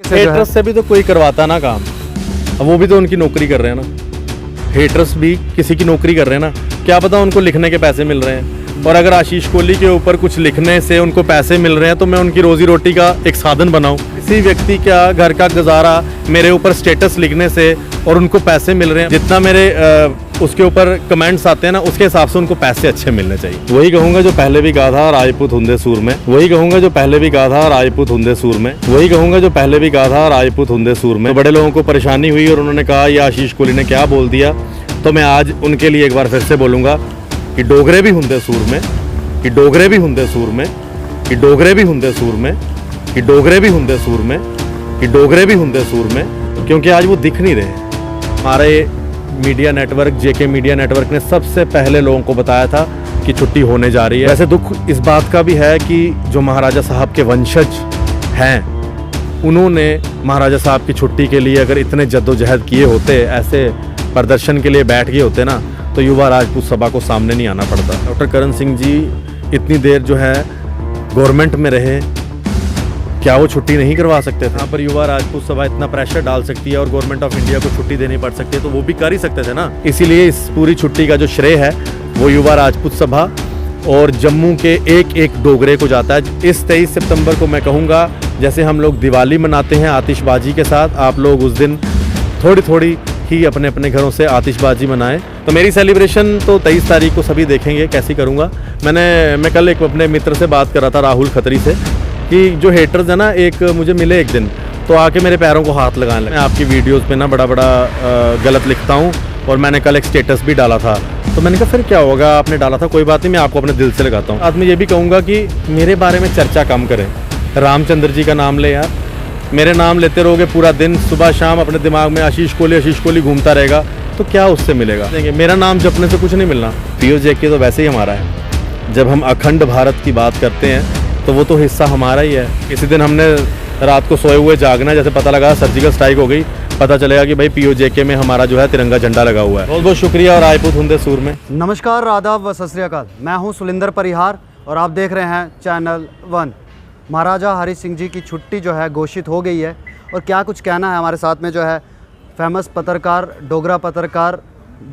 Haters से भी तो कोई करवाता ना काम, अब वो भी तो उनकी नौकरी कर रहे हैं ना। हेटर्स भी किसी की नौकरी कर रहे हैं ना, क्या पता उनको लिखने के पैसे मिल रहे हैं। और अगर आशीष कोहली के ऊपर कुछ लिखने से उनको पैसे मिल रहे हैं तो मैं उनकी रोजी रोटी का एक साधन बनाऊं। किसी व्यक्ति का घर का गुजारा मेरे ऊपर स्टेटस लिखने से और उनको पैसे मिल रहे हैं, जितना मेरे उसके ऊपर कमेंट्स आते हैं ना, उसके हिसाब से उनको पैसे अच्छे मिलने चाहिए। वही कहूंगा जो पहले भी कहा था राजपूत हुंदे सूर में, वही कहूंगा जो पहले भी कहा था राजपूत हुंदे सूर में, वही कहूंगा जो पहले भी कहा था राजपूत हुंदे सूर में। बड़े लोगों को परेशानी हुई और उन्होंने कहा ये आशीष कोहली ने क्या बोल दिया, तो मैं आज उनके लिए एक बार फिर से बोलूँगा कि डोगरे भी हुंदे सूर में, कि डोगरे भी हुंदे सूर में, कि डोगरे भी हुंदे सूर में, कि डोगरे भी हुंदे सूर में, कि डोगरे भी हुंदे सूर में, क्योंकि आज वो दिख नहीं रहे। हमारे मीडिया नेटवर्क जेके मीडिया नेटवर्क ने सबसे पहले लोगों को बताया था कि छुट्टी होने जा रही है। वैसे दुख इस बात का भी है कि जो महाराजा साहब के वंशज हैं, उन्होंने महाराजा साहब की छुट्टी के लिए अगर इतने जद्दोजहद किए होते, ऐसे प्रदर्शन के लिए बैठ गए होते ना, तो युवा राजपूत सभा को सामने नहीं आना पड़ता। डॉक्टर करण सिंह जी इतनी देर जो है गवर्नमेंट में रहे, क्या वो छुट्टी नहीं करवा सकते थे? यहाँ पर युवा राजपूत सभा इतना प्रेशर डाल सकती है और गवर्नमेंट ऑफ इंडिया को छुट्टी देनी पड़ सकती है, तो वो भी कर ही सकते थे ना। इसीलिए इस पूरी छुट्टी का जो श्रेय है वो युवा राजपूत सभा और जम्मू के एक एक डोगरे को जाता है। इस 23 सितंबर को मैं कहूँगा जैसे हम लोग दिवाली मनाते हैं आतिशबाजी के साथ, आप लोग उस दिन थोड़ी थोड़ी ही अपने अपने घरों से आतिशबाजी मनाएं। तो मेरी सेलिब्रेशन तो 23 तारीख को सभी देखेंगे कैसी करूँगा। मैं कल एक अपने मित्र से बात कर रहा था, राहुल खत्री से, कि जो हेटर्स है ना, एक मुझे मिले एक दिन तो आके मेरे पैरों को हाथ लगाने लगे। मैं आपकी वीडियोस पे ना बड़ा गलत लिखता हूँ और मैंने कल एक स्टेटस भी डाला था, तो मैंने कहा फिर क्या होगा, आपने डाला था, कोई बात नहीं, मैं आपको अपने दिल से लगाता हूँ। आज मैं ये भी कहूँगा कि मेरे बारे में चर्चा कम करें। रामचंद्र जी का नाम ले यार, मेरे नाम लेते रहोगे पूरा दिन, सुबह शाम अपने दिमाग में आशीष कोहली घूमता रहेगा, तो क्या उससे मिलेगा? मेरा नाम जपने से कुछ नहीं मिलना। पीओजेके तो वैसे ही हमारा है। जब हम अखंड भारत की बात करते हैं तो वो तो हिस्सा हमारा ही है। किसी दिन हमने रात को सोए हुए जागना, जैसे पता लगा सर्जिकल स्ट्राइक हो गई, पता चलेगा कि भाई पीओजेके में हमारा जो है तिरंगा झंडा लगा हुआ है। बहुत बहुत शुक्रिया और राजपूत हुंदे सूर में। नमस्कार, आदाब व सत श्री अकाल। मैं हूं सुलिंदर परिहार और आप देख रहे हैं चैनल 1। महाराजा हरि सिंह जी की छुट्टी जो है घोषित हो गई है और क्या कुछ कहना है, हमारे साथ में जो है फेमस पत्रकार, डोगरा पत्रकार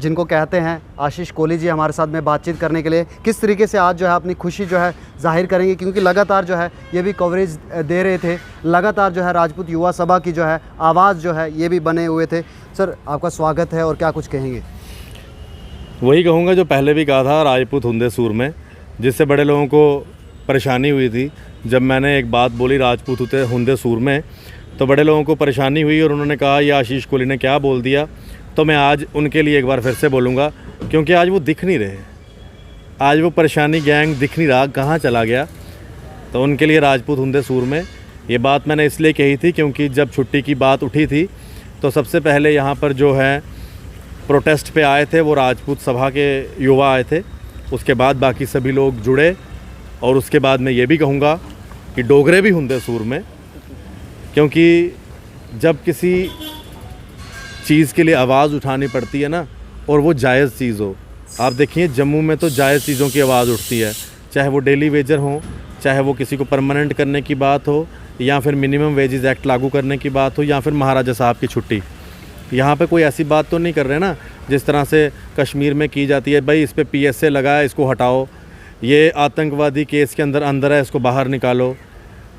जिनको कहते हैं आशीष कोहली जी हमारे साथ में बातचीत करने के लिए किस तरीके से आज जो है अपनी खुशी जो है जाहिर करेंगे, क्योंकि लगातार जो है ये भी कवरेज दे रहे थे, लगातार जो है राजपूत युवा सभा की जो है आवाज़ जो है ये भी बने हुए थे। सर आपका स्वागत है और क्या कुछ कहेंगे? वही कहूँगा जो पहले भी कहा था राजपूत हुंदे सूर में, जिससे बड़े लोगों को परेशानी हुई थी जब मैंने एक बात बोली राजपूत हुंदे सूर में, तो बड़े लोगों को परेशानी हुई और उन्होंने कहा ये आशीष कोहली ने क्या बोल दिया, तो मैं आज उनके लिए एक बार फिर से बोलूँगा, क्योंकि आज वो दिख नहीं रहे। आज वो परेशानी गैंग दिख नहीं रहा, कहाँ चला गया। तो उनके लिए राजपूत हुंदे सूर में ये बात मैंने इसलिए कही थी क्योंकि जब छुट्टी की बात उठी थी तो सबसे पहले यहाँ पर जो है प्रोटेस्ट पे आए थे वो राजपूत सभा के युवा आए थे, उसके बाद बाकी सभी लोग जुड़े। और उसके बाद मैं ये भी कहूँगा कि डोगरे भी हुंदे सूर में, क्योंकि जब किसी चीज़ के लिए आवाज़ उठानी पड़ती है ना, और वो जायज़ चीज़ हो। आप देखिए जम्मू में तो जायज़ चीज़ों की आवाज़ उठती है, चाहे वो डेली वेजर हो, चाहे वो किसी को परमानेंट करने की बात हो, या फिर मिनिमम वेजेस एक्ट लागू करने की बात हो, या फिर महाराजा साहब की छुट्टी। यहाँ पे कोई ऐसी बात तो नहीं कर रहे ना जिस तरह से कश्मीर में की जाती है, भाई इस पर PSA लगा है, इसको हटाओ, ये आतंकवादी केस के अंदर है, इसको बाहर निकालो,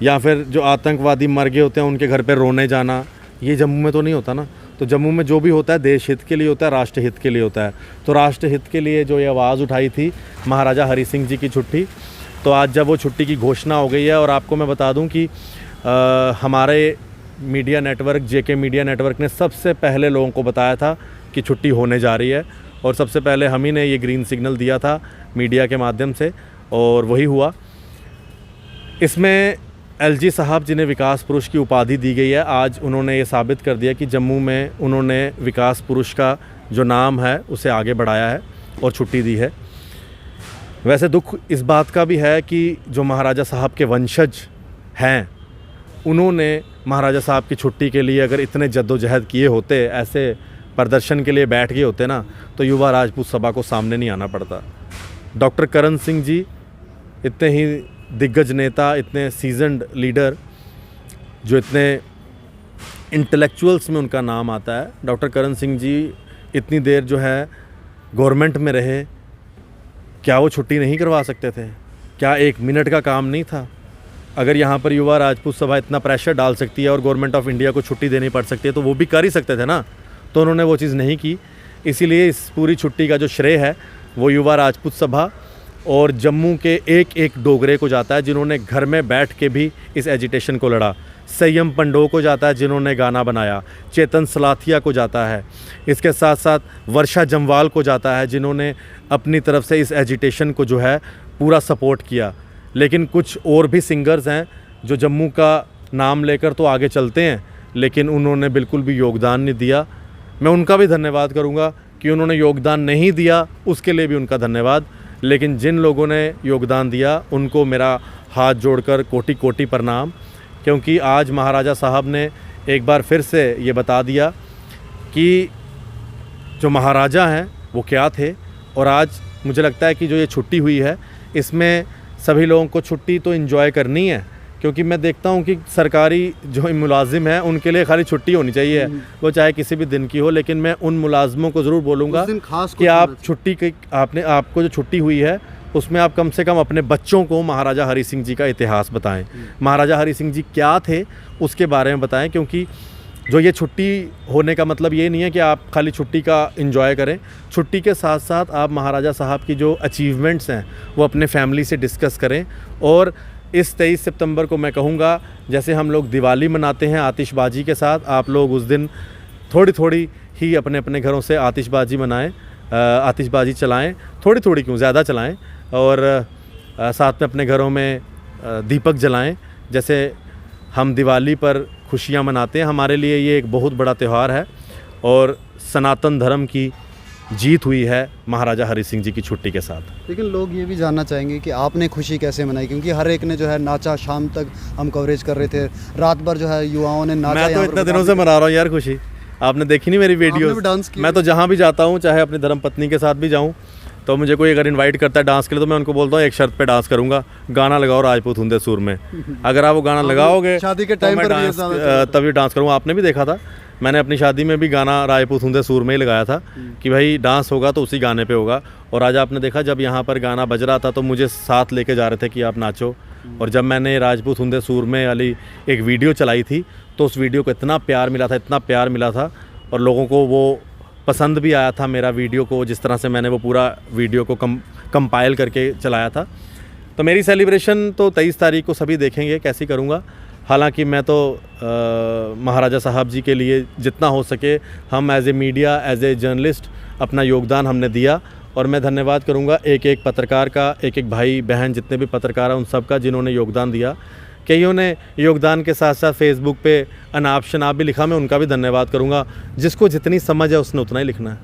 या फिर जो आतंकवादी मर गए होते हैं उनके घर पर रोने जाना। ये जम्मू में तो नहीं होता ना। तो जम्मू में जो भी होता है देश हित के लिए होता है, राष्ट्र हित के लिए होता है। तो राष्ट्र हित के लिए जो ये आवाज़ उठाई थी महाराजा हरि सिंह जी की छुट्टी, तो आज जब वो छुट्टी की घोषणा हो गई है, और आपको मैं बता दूं कि हमारे मीडिया नेटवर्क जेके मीडिया नेटवर्क ने सबसे पहले लोगों को बताया था कि छुट्टी होने जा रही है, और सबसे पहले हम ही ने ये ग्रीन सिग्नल दिया था मीडिया के माध्यम से, और वही हुआ। इसमें LG साहब जिन्हें विकास पुरुष की उपाधि दी गई है, आज उन्होंने ये साबित कर दिया कि जम्मू में उन्होंने विकास पुरुष का जो नाम है उसे आगे बढ़ाया है और छुट्टी दी है। वैसे दुख इस बात का भी है कि जो महाराजा साहब के वंशज हैं, उन्होंने महाराजा साहब की छुट्टी के लिए अगर इतने जद्दोजहद किए होते, ऐसे प्रदर्शन के लिए बैठ गए होते ना, तो युवा राजपूत सभा को सामने नहीं आना पड़ता। डॉक्टर करण सिंह जी इतने ही दिग्गज नेता, इतने सीजन्ड लीडर, जो इतने इंटेलेक्चुअल्स में उनका नाम आता है। डॉक्टर करण सिंह जी इतनी देर जो है गवर्नमेंट में रहे, क्या वो छुट्टी नहीं करवा सकते थे? क्या 1 मिनट का काम नहीं था? अगर यहाँ पर युवा राजपूत सभा इतना प्रेशर डाल सकती है और गवर्नमेंट ऑफ इंडिया को छुट्टी देनी पड़ सकती है तो वो भी कर ही सकते थे ना। तो उन्होंने वो चीज़ नहीं की, इसीलिए इस पूरी छुट्टी का जो श्रेय है वो युवा राजपूत सभा और जम्मू के एक एक डोगरे को जाता है जिन्होंने घर में बैठ के भी इस एजिटेशन को लड़ा। संयम पंडो को जाता है जिन्होंने गाना बनाया। चेतन सलाथिया को जाता है। इसके साथ साथ वर्षा जम्वाल को जाता है जिन्होंने अपनी तरफ से इस एजिटेशन को जो है पूरा सपोर्ट किया। लेकिन कुछ और भी सिंगर्स हैं जो जम्मू का नाम लेकर तो आगे चलते हैं लेकिन उन्होंने बिल्कुल भी योगदान नहीं दिया। मैं उनका भी धन्यवाद करूंगा कि उन्होंने योगदान नहीं दिया, उसके लिए भी उनका धन्यवाद। लेकिन जिन लोगों ने योगदान दिया उनको मेरा हाथ जोड़कर कोटि कोटि प्रणाम, क्योंकि आज महाराजा साहब ने एक बार फिर से ये बता दिया कि जो महाराजा हैं वो क्या थे। और आज मुझे लगता है कि जो ये छुट्टी हुई है इसमें सभी लोगों को छुट्टी तो एंजॉय करनी है, क्योंकि मैं देखता हूँ कि सरकारी जो मुलाजिम हैं उनके लिए खाली छुट्टी होनी चाहिए, वो चाहे किसी भी दिन की हो। लेकिन मैं उन मुलाजिमों को ज़रूर बोलूँगा कि आप छुट्टी की आपको जो छुट्टी हुई है उसमें आप कम से कम अपने बच्चों को महाराजा हरि सिंह जी का इतिहास बताएं, महाराजा हरि सिंह जी क्या थे उसके बारे में बताएं। क्योंकि जो ये छुट्टी होने का मतलब ये नहीं है कि आप खाली छुट्टी का एंजॉय करें, छुट्टी के साथ साथ आप महाराजा साहब की जो अचीवमेंट्स हैं वो अपने फैमिली से डिस्कस करें। और इस 23 सितंबर को मैं कहूँगा जैसे हम लोग दिवाली मनाते हैं आतिशबाजी के साथ, आप लोग उस दिन थोड़ी थोड़ी ही अपने अपने घरों से आतिशबाजी मनाएं, आतिशबाजी चलाएं, थोड़ी थोड़ी क्यों ज़्यादा चलाएं। और साथ में अपने घरों में दीपक जलाएं। जैसे हम दिवाली पर खुशियां मनाते हैं, हमारे लिए ये एक बहुत बड़ा त्यौहार है और सनातन धर्म की जीत हुई है महाराजा हरि सिंह जी की छुट्टी के साथ। लेकिन लोग ये भी जानना चाहेंगे कि आपने खुशी कैसे मनाई, क्योंकि हर एक ने जो है नाचा, शाम तक हम कवरेज कर रहे थे, रात भर जो है युवाओं ने नाचा। मैं तो इतने दिनों से मना रहा हूँ यार खुशी, आपने देखी नहीं मेरी वीडियो? मैं तो जहाँ भी जाता हूँ, चाहे अपनी धर्मपत्नी के साथ भी जाऊँ, तो मुझे कोई अगर इनवाइट करता है डांस के लिए तो मैं उनको बोलता हूँ एक शर्त पे डांस करूँगा, गाना लगाओ राजपूत हुंदे सुर में। अगर आप वो गाना लगाओगे शादी के टाइम पर तभी डांस करूँगा। आपने भी देखा था मैंने अपनी शादी में भी गाना राजपूत हुंदे सुर में ही लगाया था कि भाई डांस होगा तो उसी गाने पे होगा। और आज आपने देखा जब यहाँ पर गाना बज रहा था तो मुझे साथ लेके जा रहे थे कि आप नाचो। और जब मैंने राजपूत हुंदे सुर में वाली एक वीडियो चलाई थी तो उस वीडियो को इतना प्यार मिला था, इतना प्यार मिला था, और लोगों को वो पसंद भी आया था मेरा वीडियो को, जिस तरह से मैंने वो पूरा वीडियो को कंपाइल करके चलाया था। तो मेरी सेलिब्रेशन तो 23 तारीख को सभी देखेंगे कैसी करूँगा। हालांकि मैं तो महाराजा साहब जी के लिए जितना हो सके हम as a media, as a journalist अपना योगदान हमने दिया। और मैं धन्यवाद करूँगा एक एक पत्रकार का, एक एक भाई बहन जितने भी पत्रकार हैं उन सब का जिन्होंने योगदान दिया। कईयों ने योगदान के साथ साथ फेसबुक पे अनाप शनाप भी लिखा, मैं उनका भी धन्यवाद करूँगा। जिसको जितनी समझ है उसने उतना ही लिखना है,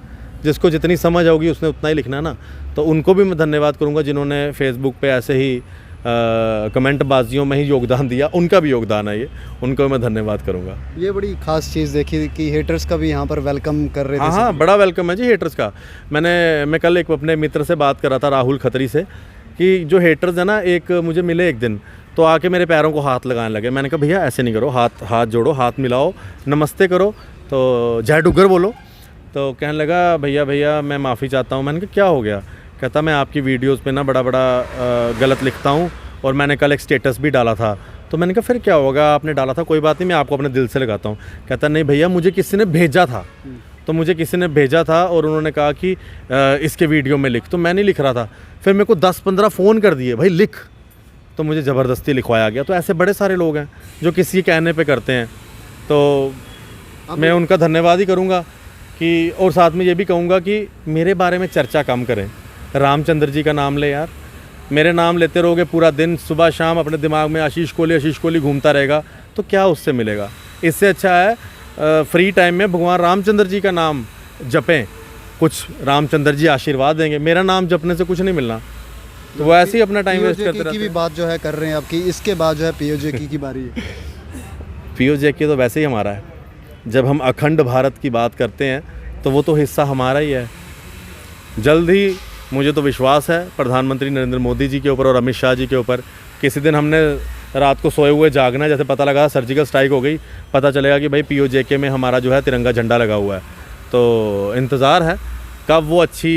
जिसको जितनी समझ होगी उसने उतना ही लिखना है ना। तो उनको भी मैं धन्यवाद करूँगा जिन्होंने फेसबुक पे ऐसे ही कमेंट बाजियों में ही योगदान दिया, उनका भी योगदान है ये, उनको मैं धन्यवाद करूँगा। ये बड़ी खास चीज़ देखी कि हेटर्स का भी यहाँ पर वेलकम कर रहे थे। हाँ, बड़ा वेलकम है जी हेटर्स का। मैं कल एक अपने मित्र से बात कर रहा था, राहुल खत्री से, कि जो हेटर्स है ना, एक मुझे मिले एक दिन तो आके मेरे पैरों को हाथ लगाने लगे। मैंने कहा भैया ऐसे नहीं करो, हाथ जोड़ो, हाथ मिलाओ, नमस्ते करो, तो जय डुग्गर बोलो। तो कहने लगा भैया मैं माफ़ी चाहता हूँ। मैंने कहा क्या हो गया? कहता मैं आपकी वीडियोस पे ना बड़ा गलत लिखता हूँ और मैंने कल एक स्टेटस भी डाला था। तो मैंने कहा फिर क्या होगा, आपने डाला था, कोई बात नहीं, मैं आपको अपने दिल से लगाता हूँ। कहता नहीं भैया मुझे किसी ने भेजा था, तो मुझे किसी ने भेजा था और उन्होंने कहा कि इसके वीडियो में लिख, तो मैं नहीं लिख रहा था। फिर मेरे को 10-15 फ़ोन कर दिए, भाई लिख, तो मुझे ज़बरदस्ती लिखवाया गया। तो ऐसे बड़े सारे लोग हैं जो किसी कहने पे करते हैं, तो मैं उनका धन्यवाद ही करूँगा कि, और साथ में ये भी कहूँगा कि मेरे बारे में चर्चा कम करें। रामचंद्र जी का नाम ले यार, मेरे नाम लेते रहोगे पूरा दिन, सुबह शाम अपने दिमाग में आशीष कोहली घूमता रहेगा, तो क्या उससे मिलेगा? इससे अच्छा है फ्री टाइम में भगवान रामचंद्र जी का नाम जपें, कुछ रामचंद्र जी आशीर्वाद देंगे। मेरा नाम जपने से कुछ नहीं मिलना, तो वो ऐसे ही अपना टाइम वेस्ट करते रहते हैं। की भी बात जो है कर रहे हैं आपकी, इसके बाद जो है पीओजे की बारी है। पीओजे तो वैसे ही हमारा है। जब हम अखंड भारत की बात करते हैं तो वो तो हिस्सा हमारा ही है। जल्द ही मुझे तो विश्वास है प्रधानमंत्री नरेंद्र मोदी जी के ऊपर और अमित शाह जी के ऊपर, किसी दिन हमने रात को सोए हुए जागना है। जैसे पता लगा सर्जिकल स्ट्राइक हो गई, पता चलेगा कि भाई POJK में हमारा जो है तिरंगा झंडा लगा हुआ है। तो इंतज़ार है कब वो अच्छी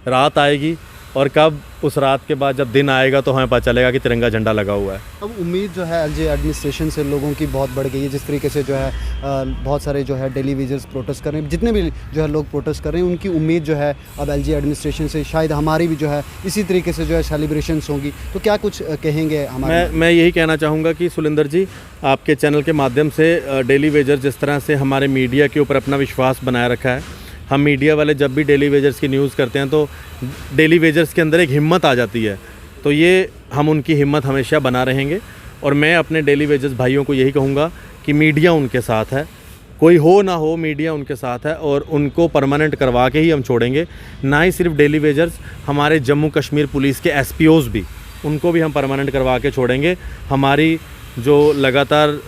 रात आएगी और कब उस रात के बाद जब दिन आएगा तो हमें पता चलेगा कि तिरंगा झंडा लगा हुआ है। अब उम्मीद जो है LG एडमिनिस्ट्रेशन से लोगों की बहुत बढ़ गई है। जिस तरीके से जो है बहुत सारे जो है डेली वेजर्स प्रोटेस्ट कर रहे हैं, जितने भी जो है लोग प्रोटेस्ट कर रहे हैं, उनकी उम्मीद जो है अब LG एडमिनिस्ट्रेशन से शायद हमारी भी जो है इसी तरीके से जो है सेलिब्रेशंस होंगी। तो क्या कुछ कहेंगे हमारे? मैं यही कहना चाहूँगा कि सुलिंदर जी, आपके चैनल के माध्यम से डेली वेजर जिस तरह से हमारे मीडिया के ऊपर अपना विश्वास बनाए रखा है, हम मीडिया वाले जब भी डेली वेजर्स की न्यूज़ करते हैं तो डेली वेजर्स के अंदर एक हिम्मत आ जाती है। तो ये हम उनकी हिम्मत हमेशा बना रहेंगे। और मैं अपने डेली वेजर्स भाइयों को यही कहूँगा कि मीडिया उनके साथ है, कोई हो ना हो मीडिया उनके साथ है और उनको परमानेंट करवा के ही हम छोड़ेंगे। ना ही सिर्फ डेली वेजर्स, हमारे जम्मू कश्मीर पुलिस के SPOs भी, उनको भी हम परमानेंट करवा के छोड़ेंगे। हमारी जो लगातार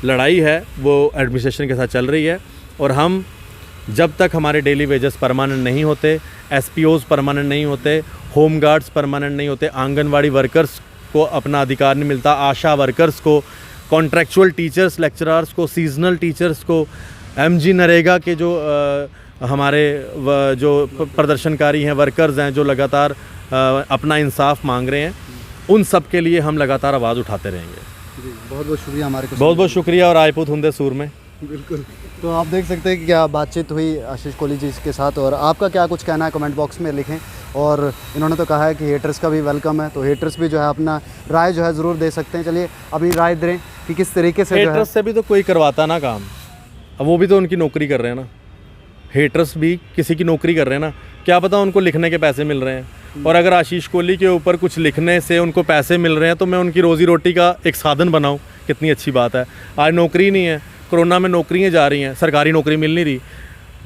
लड़ाई है वो एडमिनिस्ट्रेशन के साथ चल रही है और हम जब तक हमारे डेली वेजेस परमानेंट नहीं होते, SPOs परमानेंट नहीं होते, होम गार्ड्स परमानेंट नहीं होते, आंगनवाड़ी वर्कर्स को अपना अधिकार नहीं मिलता, आशा वर्कर्स को, कॉन्ट्रैक्चुअल टीचर्स, लेक्चरर्स को, सीजनल टीचर्स को, MG नरेगा के जो हमारे जो प्रदर्शनकारी हैं, वर्कर्स हैं जो लगातार अपना इंसाफ मांग रहे हैं, उन सब के लिए हम लगातार आवाज़ उठाते रहेंगे। जी, बहुत बहुत शुक्रिया हमारे को। बहुत बहुत शुक्रिया और आयपुत हुंदे सूर में। बिल्कुल। तो आप देख सकते हैं कि क्या बातचीत हुई आशीष कोहली जी के साथ, और आपका क्या कुछ कहना है कमेंट बॉक्स में लिखें। और इन्होंने तो कहा है कि हेटर्स का भी वेलकम है, तो हेटर्स भी जो है अपना राय जो है ज़रूर दे सकते हैं। चलिए अपनी राय दें कि किस तरीके से जो है। हेटर्स से भी तो कोई करवाता ना काम, अब वो भी तो उनकी नौकरी कर रहे हैं ना। हेटर्स भी किसी की नौकरी कर रहे हैं ना, क्या पता उनको लिखने के पैसे मिल रहे हैं। और अगर आशीष कोहली के ऊपर कुछ लिखने से उनको पैसे मिल रहे हैं तो मैं उनकी रोज़ी रोटी का एक साधन बनाऊँ, कितनी अच्छी बात है। आज नौकरी नहीं है, कोरोना में नौकरियां जा रही हैं, सरकारी नौकरी मिल नहीं रही,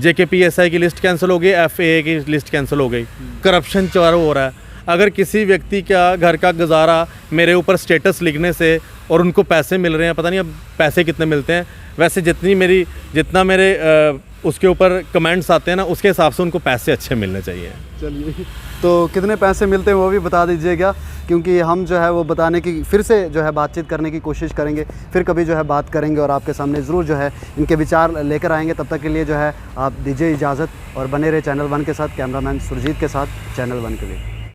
JK PSI की लिस्ट कैंसिल हो गई, FAA की लिस्ट कैंसिल हो गई, करप्शन चारों हो रहा है। अगर किसी व्यक्ति का घर का गुजारा मेरे ऊपर स्टेटस लिखने से और उनको पैसे मिल रहे हैं, पता नहीं अब पैसे कितने मिलते हैं, वैसे जितना मेरे उसके ऊपर कमेंट्स आते हैं ना, उसके हिसाब से उनको पैसे अच्छे मिलने चाहिए। चलिए, तो कितने पैसे मिलते हैं वो भी बता दीजिएगा, क्योंकि हम जो है वो बताने की फिर से जो है बातचीत करने की कोशिश करेंगे, फिर कभी जो है बात करेंगे और आपके सामने ज़रूर जो है इनके विचार लेकर आएंगे। तब तक के लिए जो है आप दीजिए इजाज़त और बने रहे चैनल 1 के साथ। कैमरामैन सुरजीत के साथ, चैनल 1 के लिए।